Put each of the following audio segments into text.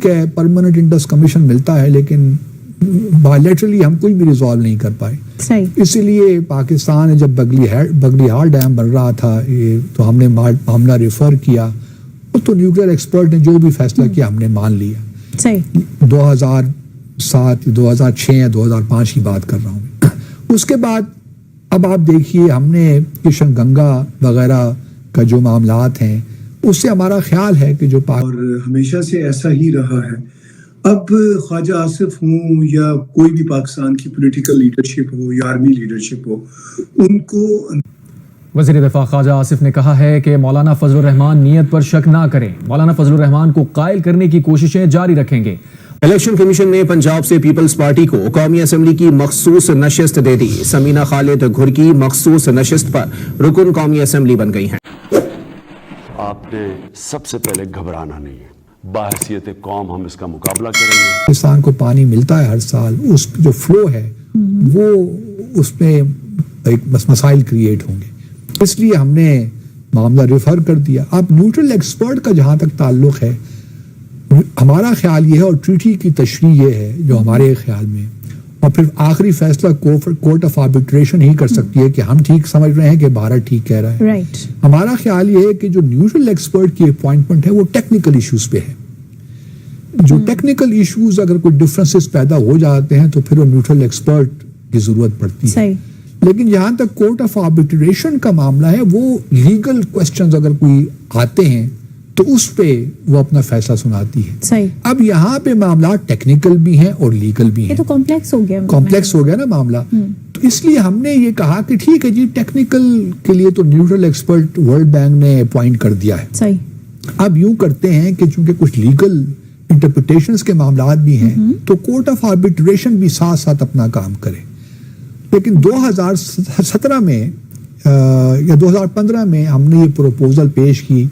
ٹھیک ہے permanent Indus commission ملتا ہے لیکن بائیلیٹرلی ہم کوئی بھی ریزالو نہیں کر پائے. اسی لیے پاکستان نے جب بگلیہار ڈیم بن رہا تھا تو ہم نے معاملہ ریفر کیا تو نیوکلیئر ایکسپرٹ نے جو بھی فیصلہ کیا ہم نے مان لیا. 2007 2006 یا 2005 کی بات کر رہا ہوں. اس کے بعد اب آپ دیکھیے ہم نے کشن گنگا وغیرہ کا جو معاملات ہیں اس سے ہمارا خیال ہے کہ جو اور ہمیشہ سے ایسا ہی رہا ہے. اب خواجہ آصف ہوں یا کوئی بھی پاکستان کی پولیٹیکل لیڈرشپ ہو یا آرمی لیڈرشپ ہو, ان کو وزیر دفاع خواجہ آصف نے کہا ہے کہ مولانا فضل الرحمان نیت پر شک نہ کریں. مولانا فضل الرحمان کو قائل کرنے کی کوششیں جاری رکھیں گے. الیکشن کمیشن نے پنجاب سے پیپلز پارٹی کو قومی اسمبلی کی مخصوص نشست دے دی. سمینہ خالد گھرکی مخصوص نشست پر رکن قومی اسمبلی بن گئی ہیں. آپ نے سب سے پہلے گھبرانا نہیں ہے. باحثیت قوم ہم اس کا مقابلہ کریں گے. پاکستان کو پانی ملتا ہے ہر سال, اس جو فلو ہے وہ اس میں ایک مسائل کریٹ ہوں گے, اس لیے ہم نے معاملہ ریفر کر دیا. اب نیوٹرل ایکسپرٹ کا جہاں تک تعلق ہے ہمارا خیال یہ ہے اور ٹریٹی کی تشریح یہ ہے جو ہمارے خیال میں, اور پھر آخری فیصلہ کورٹ آف آربیٹریشن ہی کر سکتی ہے کہ ہم ٹھیک سمجھ رہے ہیں کہ بھارت ٹھیک کہہ رہا ہے. ہمارا خیال یہ ہے کہ جو نیوٹرل ایکسپرٹ کی اپوائنٹمنٹ ہے وہ ٹیکنیکل ایشوز پہ ہے. جو ٹیکنیکل ایشوز اگر کوئی ڈفرینسز پیدا ہو جاتے ہیں تو پھر وہ نیوٹرل ایکسپرٹ کی ضرورت پڑتی ہے. لیکن جہاں تک کورٹ آف آربیٹریشن کا معاملہ ہے وہ لیگل کوسچنز اگر کوئی آتے ہیں تو اس پہ وہ اپنا فیصلہ سناتی ہے. اب یہاں پہ معاملات ٹیکنیکل بھی ہیں اور لیگل بھی ہیں. تو کمپلیکس ہو گیا نا معاملہ. تو اس لیے ہم نے یہ کہا کہ ٹھیک ہے جی ٹیکنیکل کے لیے تو نیوٹرل ایکسپرٹ ورلڈ بینک نے اپوائنٹ کر دیا ہے. اب یوں کرتے ہیں کہ چونکہ کچھ لیگل انٹرپریٹیشنز کے معاملات بھی ہیں تو کورٹ آف آربیٹریشن بھی ساتھ ساتھ اپنا کام کرے. لیکن 2017 میں یا 2015 میں ہم نے یہ پروپوزل پیش کی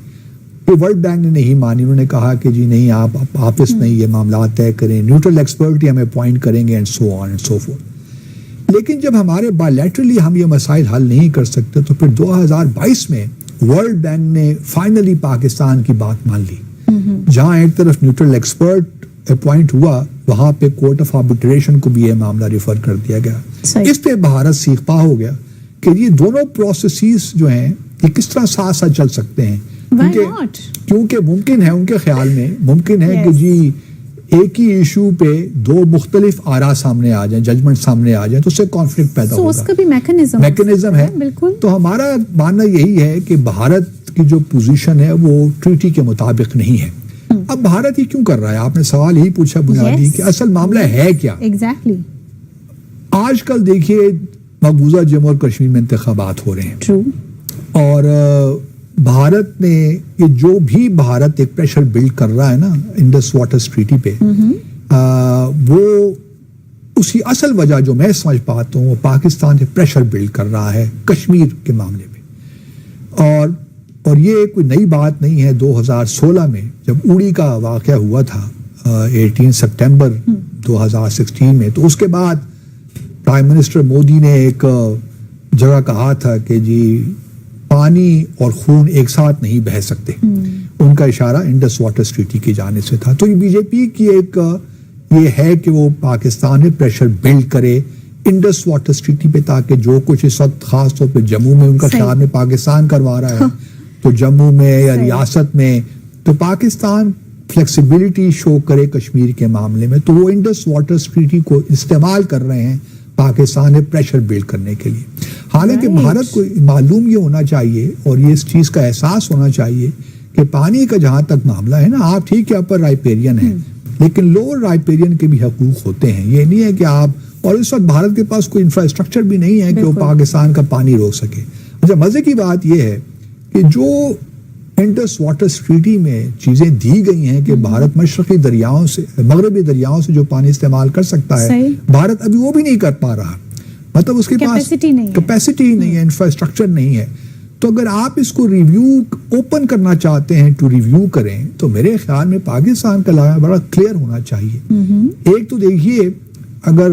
کہ ورلڈ بینک نے نہیں مانی. انہوں نے کہا کہ جی نہیں آپ آپس میں یہ معاملات طے کریں, نیوٹرل ایکسپرٹ ہی ہم اپوائنٹ کریں گے and so on and so forth. لیکن جب ہمارے بائیلیٹرلی ہم یہ مسائل حل نہیں کر سکتے تو پھر 2022 میں ورلڈ بینک نے فائنلی پاکستان کی بات مان لی. جہاں ایک طرف نیوٹرل ایکسپرٹ اپوائنٹ ہوا وہاں پہ کورٹ آف آربیٹریشن کو بھی یہ معاملہ ریفر کر دیا گیا. اس پہ بھارت سیکھ پا ہو گیا کہ یہ دونوں پروسیسز جو ہیں یہ کس طرح ساتھ ساتھ چل سکتے ہیں. کیونکہ ممکن ہے ان کے خیال میں ممکن ہے کہ جی ایک ہی ایشو پہ دو مختلف آراء سامنے آ جائیں, ججمنٹ سامنے آ جائیں تو اس سے کانفلکٹ پیدا ہوگا. اس کا بھی میکانزم ہے. تو ہمارا ماننا یہی ہے کہ بھارت کی جو پوزیشن ہے وہ ٹریٹی کے مطابق نہیں ہے. اب بھارت ہی کیوں کر رہا ہے؟ آپ نے سوال یہی پوچھا بنیادی کہ اصل معاملہ ہے کیا. آج کل دیکھیے مقبوضہ جموں اور کشمیر میں انتخابات ہو رہے ہیں اور بھارت نے یہ جو بھی بھارت ایک پریشر بلڈ کر رہا ہے نا انڈس واٹرز ٹریٹی پہ وہ اسی اصل وجہ جو میں سمجھ پاتا ہوں وہ پاکستان سے پریشر بلڈ کر رہا ہے کشمیر کے معاملے میں. اور یہ کوئی نئی بات نہیں ہے. 2016 میں جب اوڑی کا واقعہ ہوا تھا 18 سپٹمبر 2016 میں تو اس کے بعد پرائم منسٹر مودی نے ایک جگہ کہا تھا کہ جی پانی اور خون ایک ساتھ نہیں بہہ سکتے. ان کا اشارہ انڈس واٹر ٹریٹی کی جانب سے تھا. تو یہ بی جے پی کی ایک یہ ہے کہ وہ پاکستان میں پریشر بلڈ کرے انڈس واٹر ٹریٹی پہ تاکہ جو کچھ اس وقت خاص طور پہ جموں میں ان کا خیال میں پاکستان کروا رہا ہے تو جموں میں یا ریاست میں تو پاکستان فلیکسیبلٹی شو کرے کشمیر کے معاملے میں. تو وہ انڈس واٹر ٹریٹی کو استعمال کر رہے ہیں پاکستان میں پریشر بلڈ کرنے کے لیے. حالانکہ بھارت کو معلوم یہ ہونا چاہیے اور یہ اس چیز کا احساس ہونا چاہیے کہ پانی کا جہاں تک معاملہ ہے نا آپ ٹھیک ہے اپر رائپیرین ہیں لیکن لوور رائپیرین کے بھی حقوق ہوتے ہیں. یہ نہیں ہے کہ آپ اور اس وقت بھارت کے پاس کوئی انفراسٹرکچر بھی نہیں ہے کہ وہ پاکستان کا پانی روک سکے. اچھا مزے کی بات یہ ہے کہ جو انڈس واٹر ٹریٹی میں چیزیں دی گئی ہیں کہ بھارت مشرقی دریاؤں سے مغربی دریاؤں سے جو پانی استعمال کر سکتا ہے بھارت ابھی وہ بھی نہیں کر پا رہا. مطلب اس کے پاس کیپیسٹی نہیں ہے, انفراسٹرکچر نہیں ہے. تو اگر آپ اس کو ریویو اوپن کرنا چاہتے ہیں ٹو ریویو کریں تو میرے خیال میں پاکستان کا لائحہ بڑا کلیئر ہونا چاہیے. ایک تو دیکھیے اگر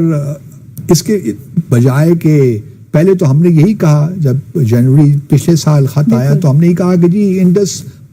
اس کے بجائے کہ پہلے تو ہم نے یہی کہا جب جنوری پچھلے سال خط آیا تو ہم نے یہ کہا کہ جی انڈس